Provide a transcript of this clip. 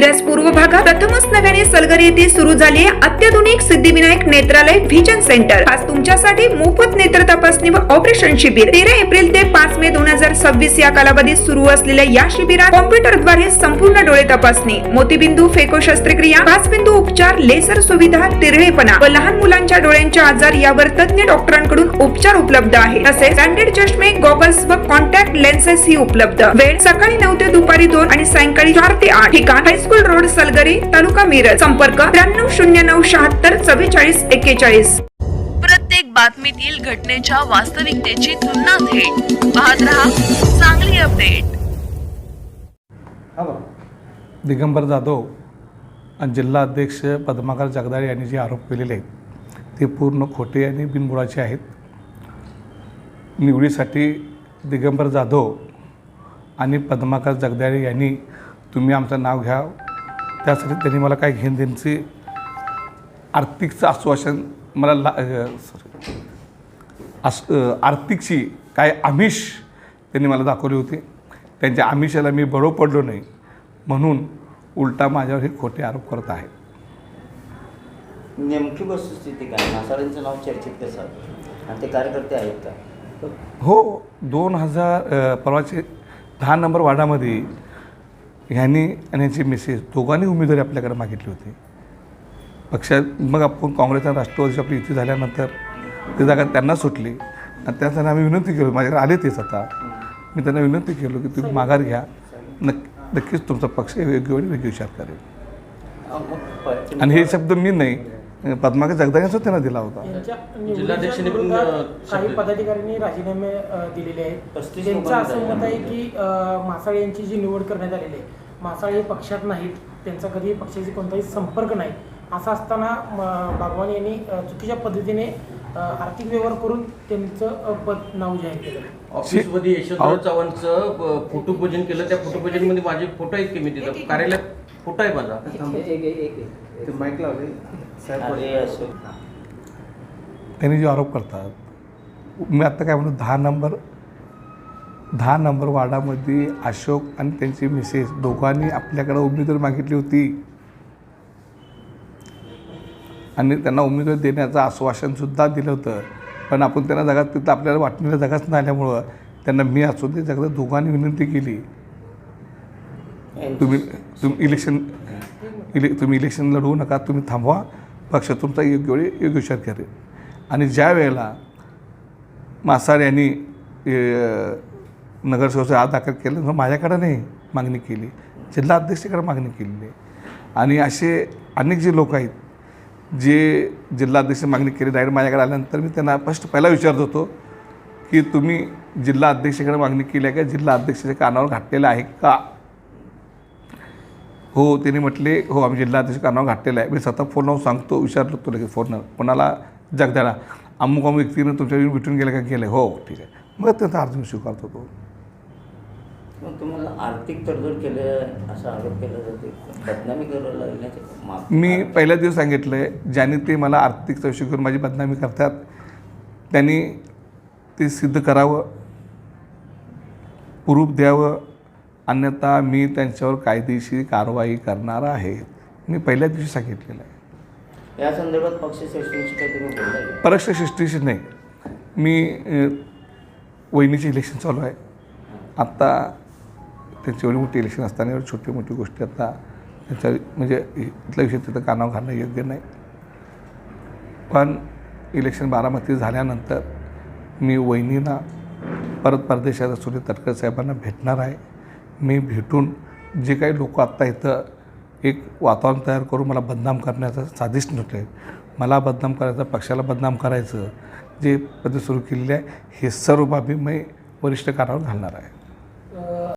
मिरज पूर्व भागात प्रथमच नव्याने सलगर येथे सुरू झाले अत्याधुनिक सिद्धिविनायक नेत्रालय व्हिजन सेंटर। आज तुमच्यासाठी मोफत नेत्र तपासणी व ऑपरेशन शिबिर 13 एप्रिल ते 5 मे 2026 या कालावधीत सुरू असलेल्या या शिबिरात कॉम्प्युटरद्वारे संपूर्ण डोळे तपासणी, मोतीबिंदू फेको शस्त्रक्रिया, 5 बिंदू उपचार, लेसर सुविधा, तिरळेपणा व लहान मुलांच्या डोळ्यांचे आजार यावर तज्ञ डॉक्टरांकडून उपचार उपलब्ध आहेत। तसेच ब्रँडेड चष्मे, गॉगल्स व कॉन्टॅक्ट लेन्सेस ही उपलब्ध। वेळ सकाळी 9 ते दुपारी 2 आणि सायंकाळी 4 ते 8। ठिकाण हायस्कूल रोड, सलगरी, तालुका मिरज। संपर्क 9309764441। प्रत्येक बातमीतील घटनेच्या वास्तविकतेची तुलना थेट पाहत रहा चांगली अपडेट। दिगंबर जाधव आणि जिल्हा अध्यक्ष पद्माकर जगदाळे यांनी जे आरोप केलेले आहेत ते पूर्ण खोटे आणि बिनबुडाचे आहेत। निवडीसाठी दिगंबर जाधव आणि पद्माकर जगदाळे यांनी तुम्ही आमचं नाव घ्या, त्यासाठी त्यांनी मला काय घेणं देण्याची आर्थिकचं आश्वासन मला आर्थिकची काय आमिष त्यांनी मला दाखवली होती। त्यांच्या आमिषाला मी बळी पडलो नाही म्हणून उलटा माझ्यावर हे खोटे आरोप करत आहेत। नेमकी वस्तुस्थिती काय? मासाळ्यांचं नाव चर्चेत कसं आणि ते कार्यकर्ते आहेत का? हो, 2000 परवाचे 10 नंबर वार्डामध्ये ह्यांनी आणि यांची मिसेस दोघांनी उमेदवारी आपल्याकडे मागितली होती पक्षात। मग आपण काँग्रेस आणि राष्ट्रवादीची आपली युती झाल्यानंतर ती जागा त्यांना सुटली आणि त्यांना आम्ही विनंती केली, माझ्याकडे आले तेच आता मी त्यांना विनंती केलो की तुम्ही माघार घ्या, नक्कीच तुमचा पक्ष योग्य वेळी योग्य विचार करेल। आणि हे शब्द मी नाही, पद्माकर जगदाळेंचा त्यांना दिला होता। जिल्हाध्यक्षांनी पण काही पदाधिकाऱ्यांनी राजीनामे दिलेले आहेत। त्यांचं असं मत आहे की मासाळे यांची जी निवड करण्यात आलेली आहे, मासाळे पक्षात नाहीत, त्यांचा कधी पक्षाशी कोणताही संपर्क नाही, असं असताना बागवान यांनी चुकीच्या पद्धतीने आर्थिक व्यवहार करून त्यांचं पद नाव जाहीर केलं। ऑफिसमध्ये यशवंतराव चव्हाणचं फोटोपूजन केलं, त्या फोटोपूजनमध्ये माझे फोटो आहेत की मी तिथं कार्यालयात फोटो आहे माझा। त्यांनी जो आरोप करतात, मी आत्ता काय म्हणतो 10 नंबर वार्डामध्ये अशोक आणि त्यांची मिसेस दोघांनी आपल्याकडे उमेदवारी मागितली होती आणि त्यांना उमेदवारी देण्याचं आश्वासनसुद्धा दिलं होतं, पण आपण त्यांना जगात तिथं आपल्याला वाटणीला जगाच नाही आल्यामुळं त्यांना मी असू दे जगदा दोघांनी विनंती केली, तुम्ही इलेक्शन लढवू नका, तुम्ही थांबवा, पक्ष तुमचा योग्य वेळी योग्य विचार करेल। आणि ज्या वेळेला मासाळे यांनी नगरसेवकाचा आज दाखल केलं, मग माझ्याकडे नाही मागणी केली, जिल्हा अध्यक्षाकडे मागणी केलेली आहे। आणि असे अनेक जे लोक आहेत जे जिल्हा अध्यक्ष मागणी केली, डायरेक्ट माझ्याकडे आल्यानंतर मी त्यांना पहिला विचारत होतो की तुम्ही जिल्हा अध्यक्षाकडे मागणी केली आहे का, जिल्हा अध्यक्षाच्या कानावर घातलेलं आहे का? हो, त्यांनी म्हटले हो आम्ही जिल्हा अध्यक्ष कानावर घातलेलं आहे। मी स्वतः फोन लावून सांगतो, विचारलो तुला की फोनवर कोणाला, जगदाळा अमुक व्यक्तीनं तुमच्या भेटून गेलं का? गेलं, हो ठीक आहे। मग त्यांचा अर्ज मी स्वीकारतो तो। मग तुम्हाला आर्थिक तडजोड केलं असा आरोप केला जाते, बदनामी करायला लागण्याचे मी पहिल्या दिवस सांगितलं आहे, ज्यांनी ते मला आर्थिक चौकशी करून माझी बदनामी करतात त्यांनी ते सिद्ध करावं, प्रूफ द्यावं, अन्यथा मी त्यांच्यावर कायदेशीर कारवाई करणार आहे। मी पहिल्या दिवशी सांगितलेलं आहे। या संदर्भात पक्षश्रेष्ठींशी काही तुम्ही बोललाय? पक्षश्रेष्ठीशी नाही, मी वहिनीचे इलेक्शन चालू आहे आत्ता, त्यांची एवढी मोठी इलेक्शन असताना एवढी छोटी मोठी गोष्टी आता त्यांच्या म्हणजे इथला विषय तिथं कानावर घालणं योग्य नाही। पण इलेक्शन बारामती झाल्यानंतर मी वहिनीला परत परदेशात असलेले तटकरे साहेबांना भेटणार आहे। मी भेटून जे काही लोक आत्ता इथं एक वातावरण तयार करून मला बदनाम करण्याचं साधिश नव्हतं, मला बदनाम करायचं, पक्षाला बदनाम करायचं जे पद्धत सुरू केलेली आहे, हे सर्व बाबी मी वरिष्ठ कानावर घालणार आहे।